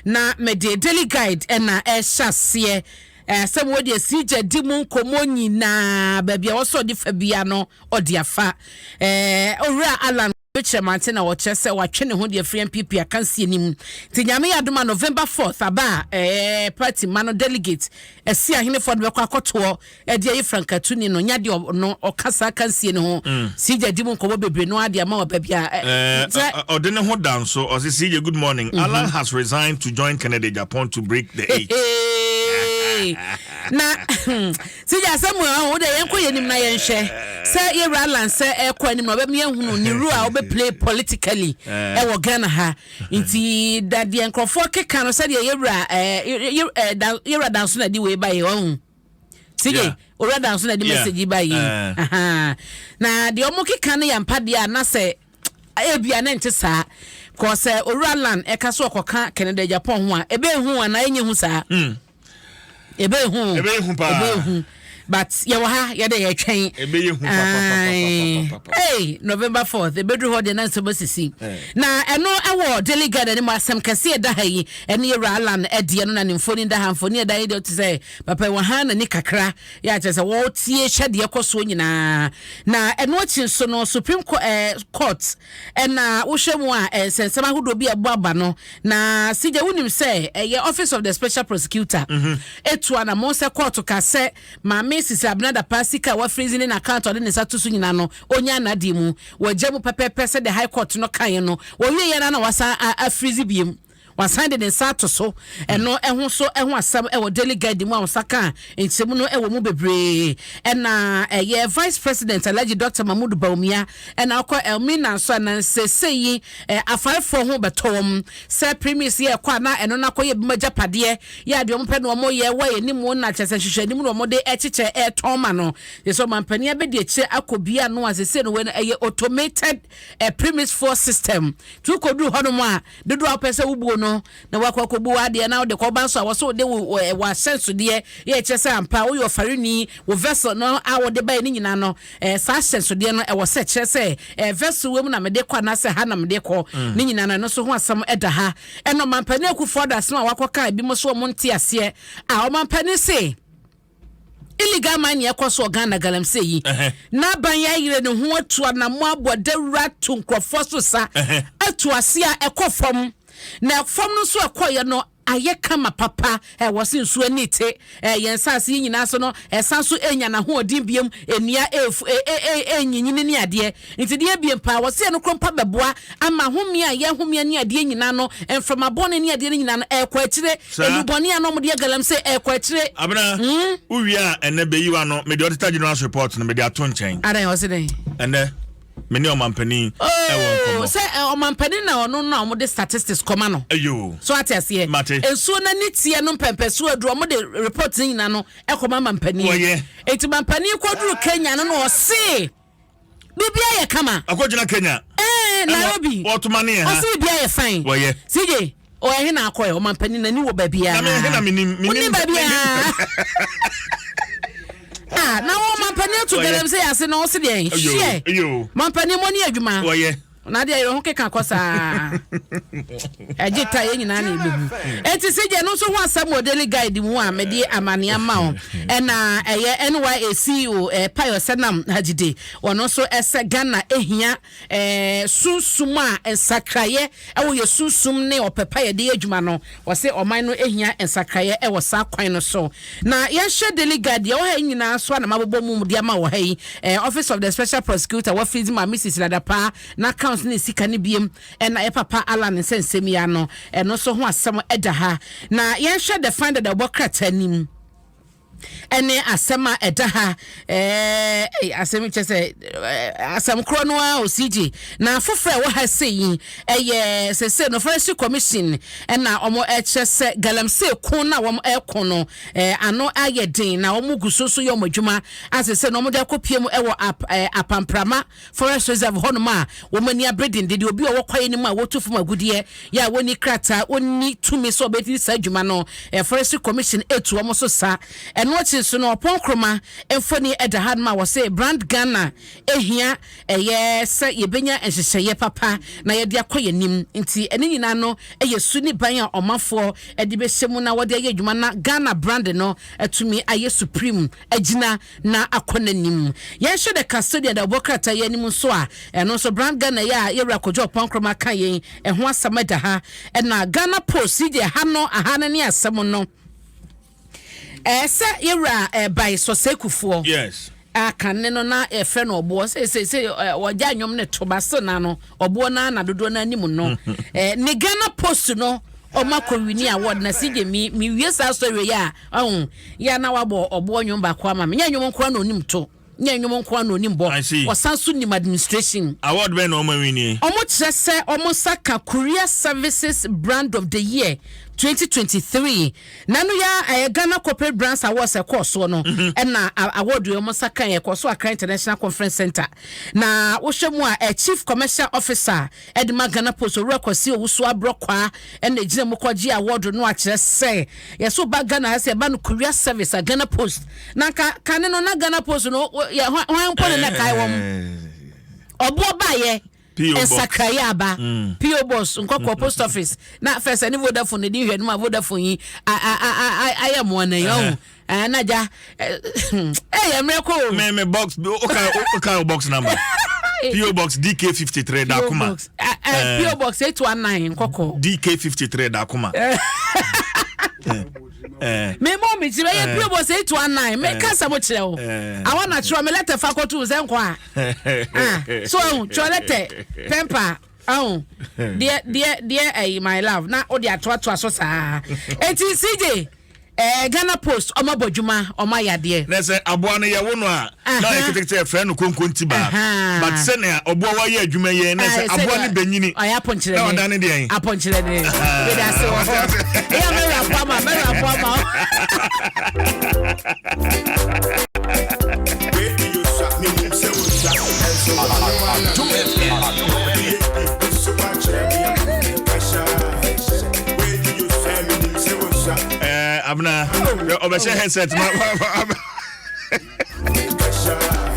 na me de daily guide na ehyasie some wo de sije di mu nkomo nyina ba bia wo so de fa bia no odiafa owura Alan Chairman na watch say watwe ne ho de free MPP akansie nim tinyame yadoma November 4th aba party mano delegate esi ahene for de kwakoto de ayi frankatuni no nya de no okasa akansie ne ho sije di mu nkomo bebre no ade ama oba bia ode ne ho down so o say sije good morning. Alan has resigned to join Canada Japan to break the eight. Na sija samu o de yenko yenim na yenhwe se yewra lanse ekọ anim no be me ehunu ni ru a obe play politically wo Ghana ha nti that the enkrofo keka no se de yewra yewra dance na di we baye ohun sije ora dance na di message baye na de omo keka na yampa de na se ebia na nte saa ko se ora land e ka so okoka Canada Japan ho a ebe hu ana enye hu saa ebe hu pa but yawa ya de yetwen ebe hu pa hey November 4th ebe dru ho de na so bosisi na eno ewo delegate ni masem kase da ha yi ene yewra land ede no na ne mfoni da ha mfoni da yi de to say papa wa ha na ni kakra ya che say wo tie hwede ekoso nyina na eno chi so no Supreme Court na wo hwemu a sensema hodo bi aba no na sije wunim say Office of the Special Prosecutor etu ana mo se court ka se ma Mrs. Abnada Pasika wa freezing in account on the satusu nyina no onya na di mu wajamu pepe se the High Court no kan no wo wie ye na wasa a freeze biem wasande den sato so eno ehun so ehun asam ewo delegate mu awsaka ensemu no ewo mu bebre na ye Vice President Alhaji Dr. Mahmoud Baumia na akọ Elmina so na seseyi afaifo ho betom se premise ye kwa na eno na koye bima japade ya de ompe no mo ye wa ye nimu na chese hwehwe nimu no mo de echiche toma no so mampani abedi eche akobia no asese no we ye automated premise for system tu kodu hono mo a dodo apese wubuo no na wakwakobu ade na de ko banso awoso de wa sense de ye chese ampa wo yo farini wo vessel no awo de bai ni nyina no sa sense de no e wo se chese vessel we mu na me de kwa na se ha na me de ko ni nyina no so ho asam eda ha eno mampani akufo da se wakoka bi mo so mo nte ase a o mampani se illegal man ye kwaso Ghana galamse yi na ban ya yire ne ho atua na mo abodawura to nkrofo so sa atua se a ekofom na fom no so akoye no aye kama papa wosi nsu anite yensase nyina so no esanso enya na ho odin biem enia enyinyini ni ade nti de biem pa wosi no krompa beboa ama homi a ye homi ani ade nyina no enframa bone ni ade nyina no ekwa akire eluboni ano mo de galamse ekwa akire abna uwia ene beyiwa no me de auditor general report no me de ato nchen adan wosi den ene many omampani say omampani na ono na omo de statistics koma no ayo so atiase ensuo na nitie no pempeso adu omo de report nyina no ekoma mampani eti mampani koduru Kenya no no se bibia ye kama akojina Kenya Nairobi otumani ha o se bibia ye fine woye sije o he na akoye omampani na ni wo babia na me na minim babia na wo mampani to galam say ase na o se de share mampani mo ni adwuma woye na de ho keka kosa agita ye nyina na ebehu enti seje no so ho asam modeli guide mu a mede amane ama o na eye NYACO Payo Senam Hajide ono so ese Ghana ehia susum a ensakraye ewo ye susum ne opepa ye de adwuma no wo se oman no ehia ensakraye ewo sa kwan no so na ye hwe daily guide ye wo ha nyina so na mabobom mu de ama wo ha yi Office of the Special Prosecutor wo freeze ma Mrs. Ladapa na ni sika ni biem na e papa Alan Nsem ya no no so ho asem eda ha na ye hwe the find the bokrata nim ene asema eda ha asem chese asem kro no a osiji na fofre wo ha sei sese no forestry commission na omo chese galamse kun na wo ekon no ano ayedin na omo gusoso yo modwuma asese no omo de kopie mu ewo apamprama forest reserve hono ma wo mani abredin de obi wo kwaye ni ma wo tufu magudie ya woni krata woni tumi so obeti sa dwuma no forestry commission etu omo so sa chi so no opon kroma emfoni eda hadma wo say brand Ghana ehia yes ye benya enhyehyeye papa na ye de akoye nim nti ene nyina no eye suni ban a omafo ede be hyemu na wode ye dwuma na Ghana brand no atumi aye supreme agina na akona nim ye hwe de custodian da bokrata ye nim so a eno so brand Ghana ya ye rakojo opon kroma kan ye eho asamada ha na Ghana Post ye ha no aha ne asem no se yera by so sekufo yes akane no na efe no obo se wogya nwom ne tobaso na no obo na dodo na anim no ne Ghana Post no omakowini award na sije mi wiesa story ya ya na wabo obo nwom ba kwa ma me nya nwom nkwa na onim to nya nwom nkwa na onim bo wasanso nim administration award be na omawini omo kyerese omo saka Courier Services Brand of the Year 2023 nanu ya Ghana Corporate Brands Awards ekoso no na award we omo saka ekoso Accra International Conference Center na wo hwemu a Chief Commercial Officer Edma Ghana Post rekosi owusu abrokwa na gina mukwaji award no a kyerese yeso ba Ghana ase ba no Courier Service Ghana Post na ka ne no na Ghana Post no hwan pone na kai wom obo ba ye Sakayaba P.O. Box nkoko post office na first any Vodafone di hwe no Vodafone yi I am one yo na ja emreko me box okay box number P.O. Box DK53 da kuma P.O. Box 819 nkoko DK53 da kuma me mom me tire ye P.O. Box 819 me kasa mo kire o I wanna try me letter fa kotu ze nkwa so letter pemper dear my love na odi atoato aso saa enti CJ Ghana Post omabodwuma omayade na se aboa no ye wo no a na eketekete friend no konkonti ba but se na oboa wa ye adwuma ye na se aboa ne banyini oya ponchire na oda ne de aponchire de we da se wo ya me rapwa ma abna obeshe headset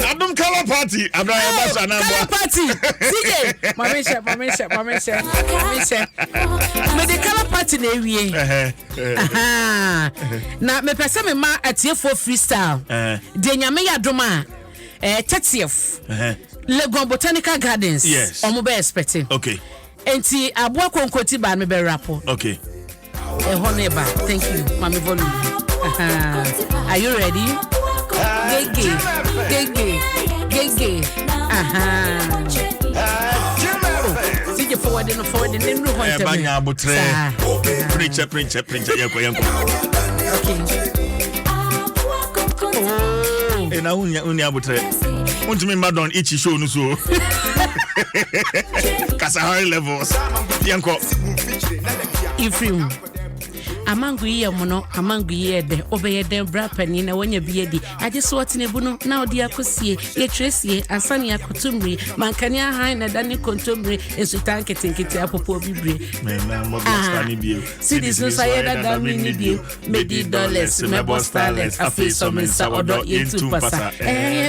Adom color party abna ya basa na color party CJ mamisha me the color party na ewie na me pese me ma atiefo freestyle de nyame ya doma Chetief Legon Botanical Gardens omo be expecting okay enti aboa konkoti ba me be rapo okay honeba thank you mami volume are you ready gege sige forward then no hunter banya botre preacher yanko okay na unya botre untimi madon ichi show no so kasa high levels yanko Ifrim amangu ye mono amangu ye de obeye de brapani na wonya biedi aje so watine buno na odi akosie ye tresie asani akotumri mankani ahan na dani kontomri ensutan ketenkete apopo bibre na mo bostani bio sidis no saye da damini bio medi dollars me bostales afiso mensa odo yentu pasa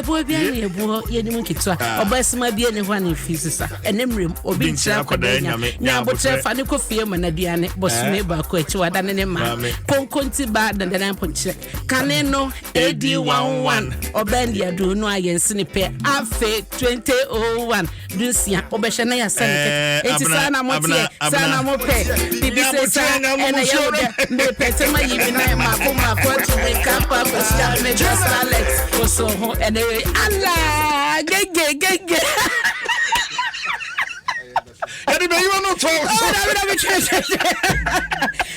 bo bia ye bo ye nimu kitwa obasima bia ne ho an fisisa enemrem obi nchira akoda nyame nya botre fa ne kofie manaduane bosume ba ko achi wada ne ma konkonti ba dandana ponche kaneno AD11 obendi adu no ayensi ne pe afe 2001 dusia obehye na ya sanke enti sana motie sana mope bibi se ena yoda me pete ma yibi na ma ko to me kapa ko sta me just Alex oso ho anyway Allah gege Anybody you want to talk?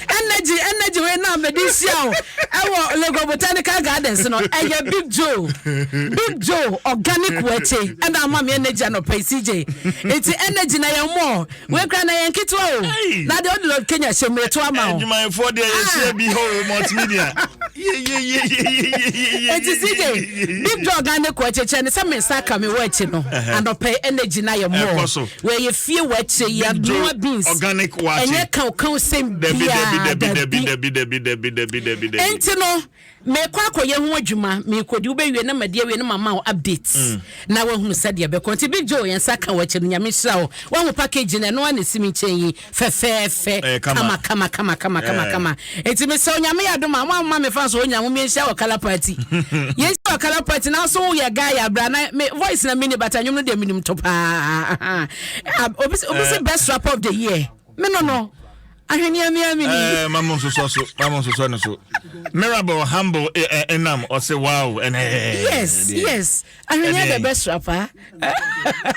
Energy we na medisia o. Ewo Lego Botanical Gardens no eye Big Joe organic water and am me energy no pay CJ. It's energy na your more. We kra na yen kitwa o. Na de odlo Kenya shemre to ama o. Adwuma for there you share be whole multimedia. It is CJ. Big dog and the coach and some saka me watching and pay energy na your more. Where you feel what you have no beans. Organic water. And you can same Debbie. Me kwa ye ho adwuma me kodi ubewie na madie we na mama updates na wa hu said ye be konti Big Joe yen saka wa kire nyame hira wo wa ho package na no na simi chen fe kama enti me so nyame Adom mama me fa so nyame me hia wakala party yes wakala party na so ye guy abra na me voice na mini batanwom no de minim to pa obisi best rapper of the year me no Mamon so Mirable, humble, enam, or say wow, and yes, I mean, the best rapper.